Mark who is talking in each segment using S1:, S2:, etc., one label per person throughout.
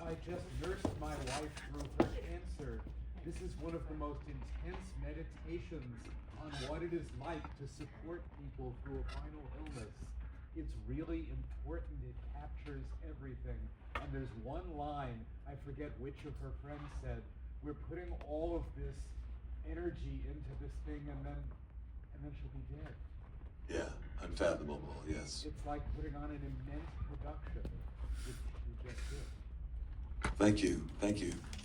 S1: I just nursed my wife through her cancer. This is one of the most intense meditations on what it is like to support people through a final illness. It's really important. It captures everything. And there's one line, I forget which of her friends said, we're putting all of this energy into this thing and then she'll be dead.
S2: Yeah, unfathomable, yes.
S1: It's like putting on an immense production, which you just did.
S2: Thank you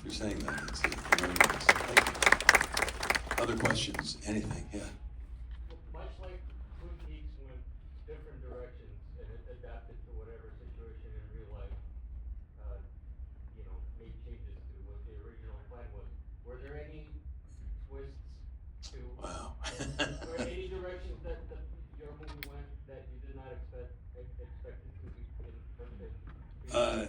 S2: for saying that. It's very nice. Thank you. Other questions? Anything? Yeah.
S3: Much like Twin Peaks went different directions and it adapted to whatever situation in real life, made changes to what the original plan was. Were there any twists to?
S2: Wow.
S3: Were there any directions that your movie went that you did not expect it to be in?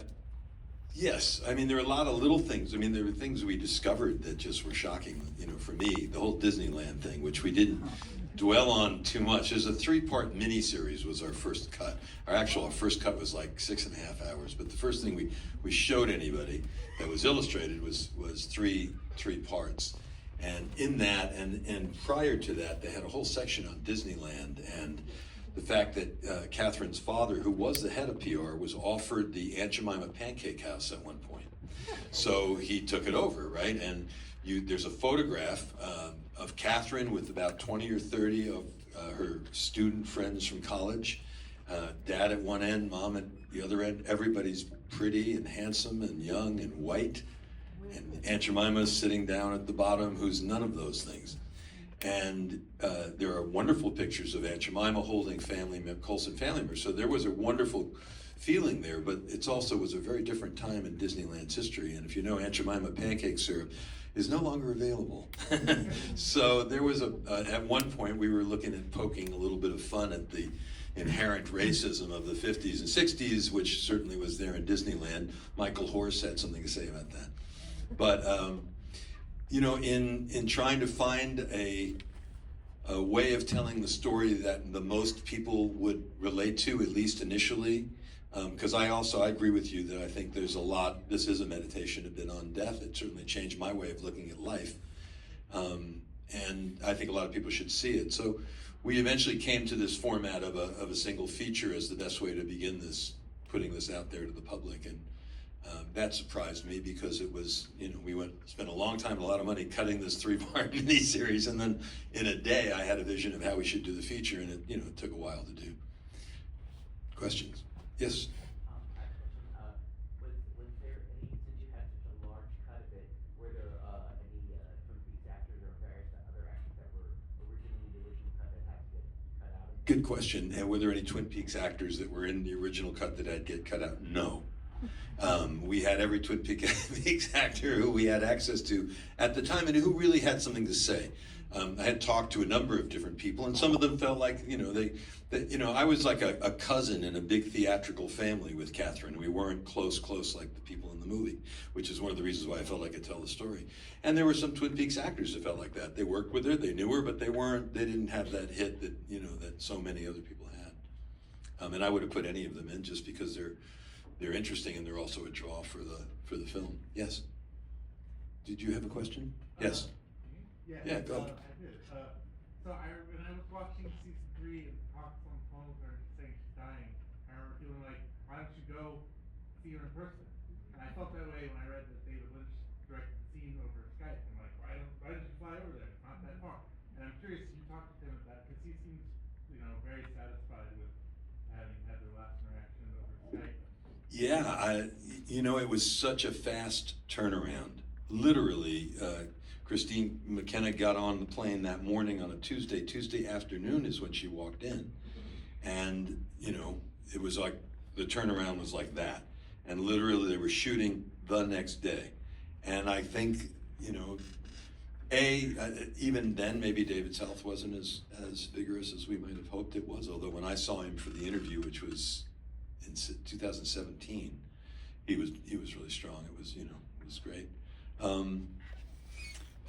S2: Yes, I mean there are a lot of little things. I mean there were things we discovered that just were shocking. For me, the whole Disneyland thing, which we didn't dwell on too much. There's a 3-part miniseries was our first cut. Our first cut was like 6.5 hours. But the first thing we showed anybody that was illustrated was three parts. And in that, and prior to that, they had a whole section on Disneyland and the fact that Catherine's father, who was the head of PR, was offered the Aunt Jemima Pancake House at one point. So he took it over, right? And there's a photograph of Catherine with about 20 or 30 of her student friends from college. Dad at one end, mom at the other end. Everybody's pretty and handsome and young and white. And Aunt Jemima's sitting down at the bottom, who's none of those things. And there are wonderful pictures of Aunt Jemima holding Coulson family members. So there was a wonderful feeling there, but it also was a very different time in Disneyland's history. And if you know, Aunt Jemima pancake syrup is no longer available. So there was at one point we were looking at poking a little bit of fun at the inherent racism of the 50s and 60s, which certainly was there in Disneyland. Michael Horse had something to say about that. But in trying to find a way of telling the story that the most people would relate to, at least initially, because I agree with you that I think there's a lot, this is a meditation a bit on death. It certainly changed my way of looking at life. And I think a lot of people should see it. So we eventually came to this format of a single feature as the best way to begin this, putting this out there to the public. And that surprised me because it was, we spent a long time, a lot of money cutting this 3-part miniseries, and then in a day I had a vision of how we should do the feature, and it took a while to do. Questions? Yes?
S4: I have a question. Was there any, since you had such a large cut of it, were there any Twin Peaks actors or various other actors that were originally in the original cut that had to get cut out?
S2: Good question. And were there any Twin Peaks actors that were in the original cut that had to get cut out? No. We had every Twin Peaks actor who we had access to at the time and who really had something to say. I had talked to a number of different people, and some of them felt like, I was like a cousin in a big theatrical family with Catherine. We weren't close like the people in the movie, which is one of the reasons why I felt like I could tell the story. And there were some Twin Peaks actors that felt like that. They worked with her, they knew her, but they didn't have that hit that, that so many other people had. And I would have put any of them in just because they're interesting and they're also a draw for the film. Yes. Did you have a question? Yes. Yeah, go ahead.
S5: I did. So when I was watching season 3 and talked on the phone with her saying she's dying, I remember feeling like, why don't you go see her in person? And I felt that way when I read that David Lynch directed the scene over Skype. I'm like, why didn't you fly over there? It's not that far. And I'm curious if you talked to him about that, because he seems, very satisfied with having had their last interaction over Skype.
S2: Yeah, it was such a fast turnaround. Literally, Christine McKenna got on the plane that morning on a Tuesday. Tuesday afternoon is when she walked in. And, it was like, the turnaround was like that. And literally they were shooting the next day. And I think, even then, maybe David's health wasn't as vigorous as we might have hoped it was. Although when I saw him for the interview, which was in 2017, he was really strong. It was great.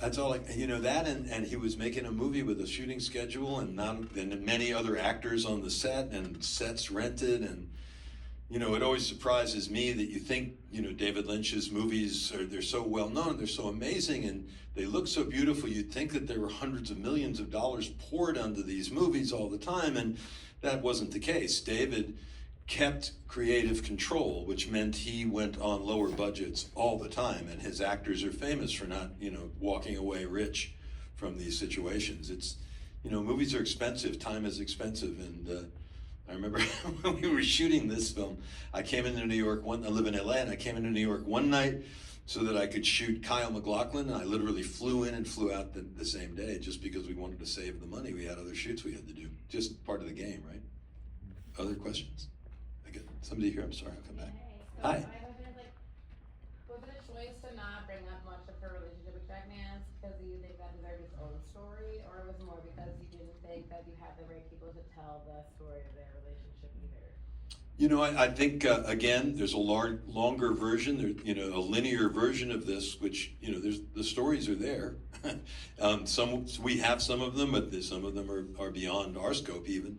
S2: That's all that, and he was making a movie with a shooting schedule and many other actors on the set and sets rented, and you know, it always surprises me that you think, you know, David Lynch's movies they're so well known, they're so amazing, and they look so beautiful. You'd think that there were hundreds of millions of dollars poured onto these movies all the time, and that wasn't the case. David kept creative control, which meant he went on lower budgets all the time, and his actors are famous for not, you know, walking away rich from these situations. It's, you know, movies are expensive, time is expensive, and I remember when we were shooting this film, I came into New York, I live in LA, and I came into New York one night so that I could shoot Kyle MacLachlan, and I literally flew in and flew out the same day just because we wanted to save the money. We had other shoots we had to do. Just part of the game, right? Other questions? I get somebody here, I'm sorry, I'll come back.
S6: Hi.
S2: Hi.
S6: My question is, like, was it a choice to not bring up much of her relationship with Jack Nance because you think that deserved its own story, or it was more because you didn't think that you had the right people to tell the story of their relationship either?
S2: You know, I think, again, there's a longer version, you know, a linear version of this, which, you know, the stories are there. We have some of them, but some of them are beyond our scope even.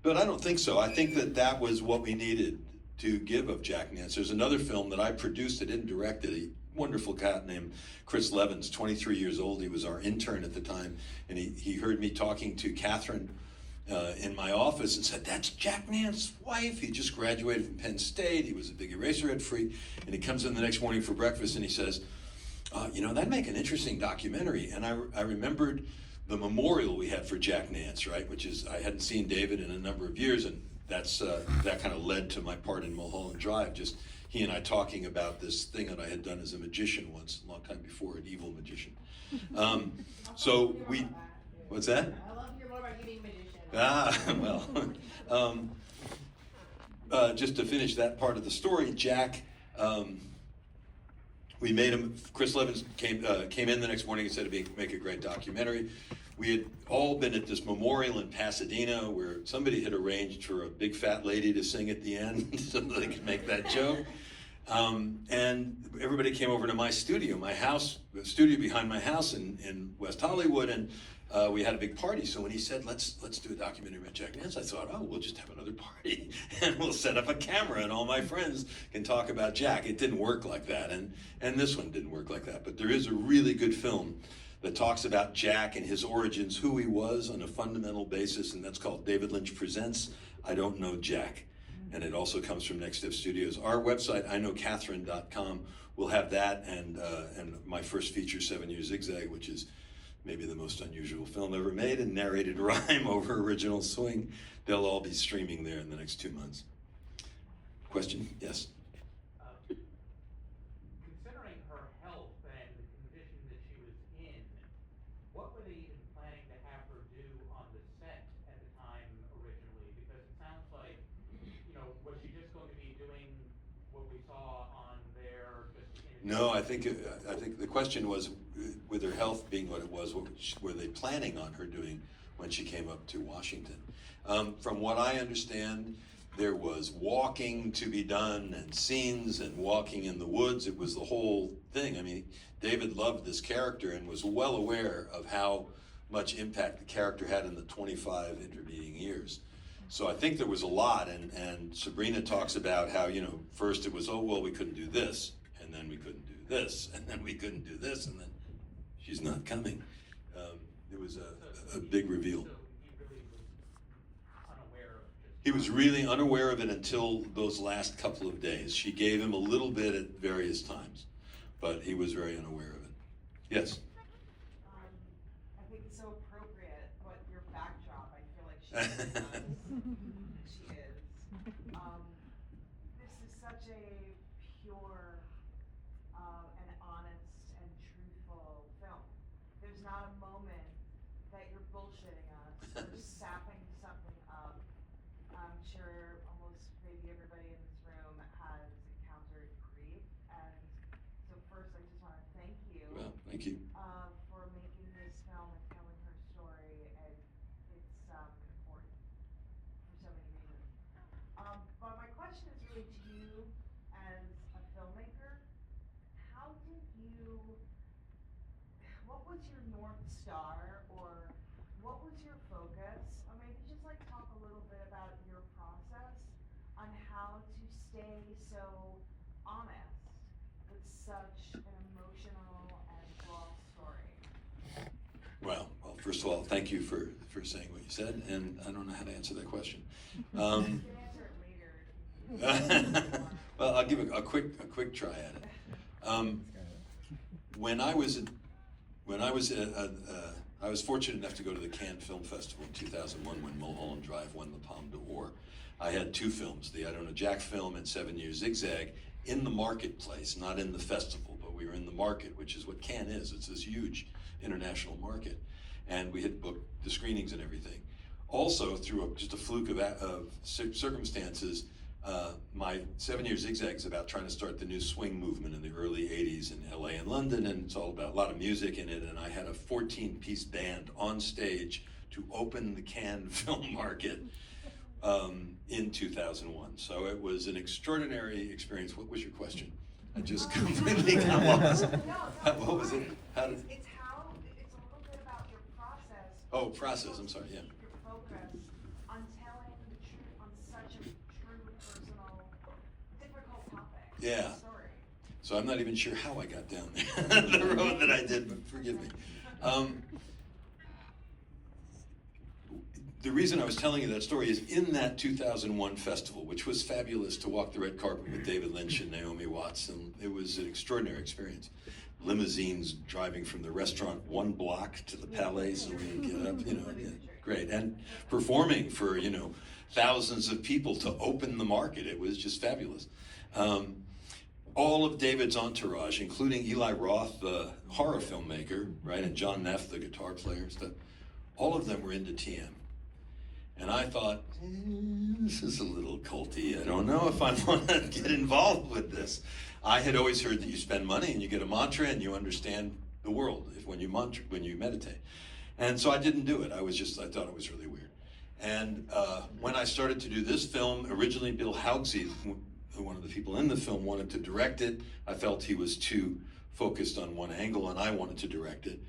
S2: But I don't think so. I think that was what we needed to give of Jack Nance. There's another film that I produced, I didn't direct it, a wonderful cat named Chris Levins, 23 years old. He was our intern at the time, and he heard me talking to Catherine in my office and said, "That's Jack Nance's wife." He just graduated from Penn State. He was a big Eraserhead freak. And he comes in the next morning for breakfast and he says, you know, that'd make an interesting documentary. And I remembered the memorial we had for Jack Nance, right? Which is, I hadn't seen David in a number of years, and that's that kind of led to my part in Mulholland Drive. Just he and I talking about this thing that I had done as a magician once, a long time before, an evil magician. So we, what's that?
S6: I love to hear more about you being a magician.
S2: Well, just to finish that part of the story, Jack, we made him, Chris Levins came in the next morning and said to make a great documentary. We had all been at this memorial in Pasadena where somebody had arranged for a big fat lady to sing at the end so they could make that joke. And everybody came over to my studio, the studio behind my house in West Hollywood, and we had a big party. So when he said, let's do a documentary about Jack Nance, I thought, oh, we'll just have another party and we'll set up a camera and all my friends can talk about Jack. It didn't work like that, and this one didn't work like that. But there is a really good film that talks about Jack and his origins, who he was on a fundamental basis, and that's called David Lynch Presents I Don't Know Jack. And it also comes from Next Step Studios. Our website, iknowcatherine.com, will have that and my first feature, 7 Year Zigzag, which is maybe the most unusual film ever made, and narrated rhyme over original swing. They'll all be streaming there in the next 2 months. Question? Yes?
S7: Considering her health and the condition that she was in, what were they even planning to have her do on the set at the time originally? Because it sounds like, you know, was she just going to be doing what we saw on there?
S2: No, I think the question was, with her health being what it was, what were they planning on her doing when she came up to Washington? From what I understand, there was walking to be done and scenes and walking in the woods. It was the whole thing. I mean, David loved this character and was well aware of how much impact the character had in the 25 intervening years. So I think there was a lot, and Sabrina talks about how, you know, first it was, oh, well, we couldn't do this, and then we couldn't do this, and then we couldn't do this, and then she's not coming. It was a big reveal.
S7: So he really was unaware of just...
S2: He was really unaware of it until those last couple of days. She gave him a little bit at various times, but he was very unaware of it. Yes?
S8: I think it's so appropriate, but your backdrop, I feel like she is. She is. This is such a pure and honest and truthful film. There's not a moment that you're bullshitting us or sapping something up. I'm sure almost maybe everybody in this room has encountered grief, and so first I just want to thank you.
S2: Well, thank you.
S8: For making this film and telling her story, and it's important for so many reasons. But my question is really to you as a filmmaker. How did you, what was your North Star, or what was your focus? Or maybe just like talk a little bit about your process on how to stay so honest with such an emotional and raw story?
S2: Well, first of all, thank you for saying what you said, and I don't know how to answer that question.
S8: You can answer it later.
S2: Well, I'll give a quick try at it. When I was fortunate enough to go to the Cannes Film Festival in 2001 when Mulholland Drive won the Palme d'Or. I had two films, the I Don't Know Jack film and 7 Years Zigzag, in the marketplace, not in the festival, but we were in the market, which is what Cannes is. It's this huge international market. And we had booked the screenings and everything. Also, through just a fluke of circumstances, my 7 Years Zigzag is about trying to start the new swing movement in the early 80s in LA and London, and it's all about a lot of music in it, and I had a 14-piece band on stage to open the Cannes film market in 2001. So it was an extraordinary experience. What was your question? I just completely got lost. What was it? How did...
S8: It's a little bit about your process.
S2: Oh, process, I'm sorry, yeah.
S8: Your focus on telling the truth on such a true, personal, difficult topic.
S2: Yeah.
S8: Story.
S2: So I'm not even sure how I got down there, the road that I did, but forgive me. The reason I was telling you that story is in that 2001 festival, which was fabulous to walk the red carpet with David Lynch and Naomi Watts, and it was an extraordinary experience. Limousines driving from the restaurant 1 block to the Palais so we could get up, yeah, great. And performing for, thousands of people to open the market. It was just fabulous. All of David's entourage, including Eli Roth, the horror filmmaker, right, and John Neff, the guitar player and stuff, all of them were into TM. And I thought, this is a little culty. I don't know if I want to get involved with this. I had always heard that you spend money and you get a mantra and you understand the world when you meditate. And so I didn't do it. I thought it was really weird. And when I started to do this film, originally Bill Haugsy, one of the people in the film, wanted to direct it. I felt he was too focused on one angle, and I wanted to direct it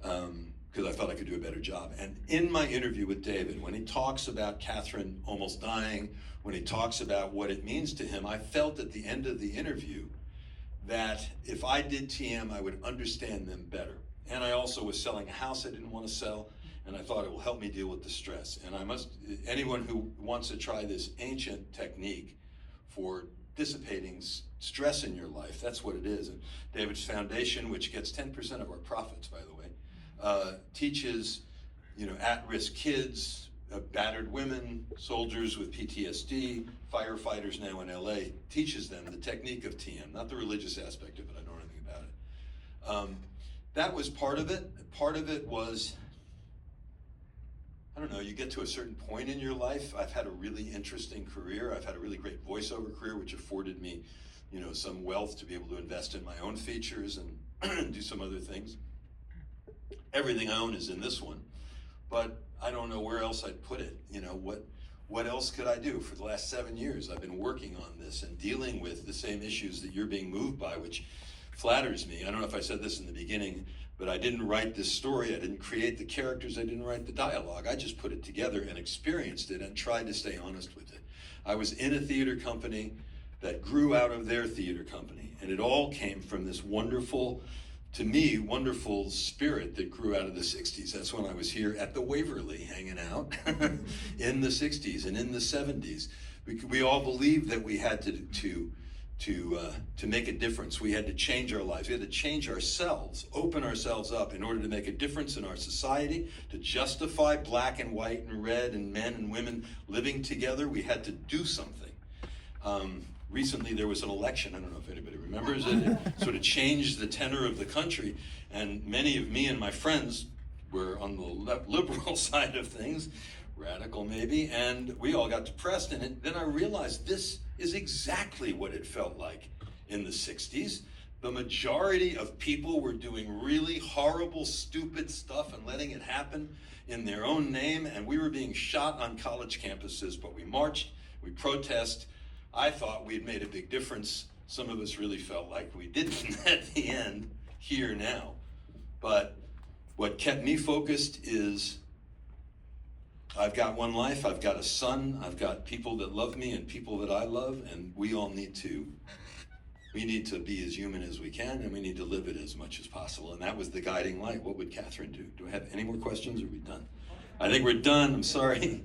S2: because I felt I could do a better job. And in my interview with David, when he talks about Catherine almost dying, when he talks about what it means to him, I felt at the end of the interview that if I did TM, I would understand them better. And I also was selling a house I didn't want to sell, and I thought it will help me deal with the stress. And anyone who wants to try this ancient technique for dissipating stress in your life, that's what it is. And David's Foundation, which gets 10% of our profits, by the way, teaches, at-risk kids, battered women, soldiers with PTSD, firefighters now in LA, teaches them the technique of TM, not the religious aspect of it. I don't know anything about it. That was part of it. Part of it was, I don't know, you get to a certain point in your life. I've had a really interesting career. I've had a really great voiceover career, which afforded me, some wealth to be able to invest in my own features and do some other things. Everything I own is in this one, but I don't know where else I'd put it. What else could I do? For the last 7 years, I've been working on this and dealing with the same issues that you're being moved by, which flatters me. I don't know if I said this in the beginning, but I didn't write this story. I didn't create the characters. I didn't write the dialogue. I just put it together and experienced it and tried to stay honest with it. I was in a theater company that grew out of their theater company, and it all came from this wonderful, to me, wonderful spirit that grew out of the 60s. That's when I was here at the Waverly hanging out in the 60s and in the 70s. We all believed that we had to make a difference. We had to change our lives. We had to change ourselves, open ourselves up in order to make a difference in our society, to justify black and white and red and men and women living together. We had to do something. Recently there was an election, I don't know if anybody remembers it, it sort of changed the tenor of the country, and many of me and my friends were on the liberal side of things, radical maybe, and we all got depressed, and then I realized this is exactly what it felt like in the 60s. The majority of people were doing really horrible, stupid stuff and letting it happen in their own name, and we were being shot on college campuses, but we marched, we protested. I thought we had made a big difference. Some of us really felt like we didn't at the end, here now. But what kept me focused is I've got one life, I've got a son, I've got people that love me and people that I love, and we all need to be as human as we can, and we need to live it as much as possible. And that was the guiding light. What would Catherine do? Do I have any more questions, or are we done? I think we're done, I'm sorry.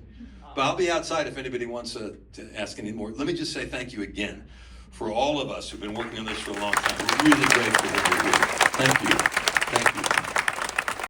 S2: But I'll be outside if anybody wants to ask any more. Let me just say thank you again for all of us who've been working on this for a long time. We're really grateful that you're here. Thank you. Thank you.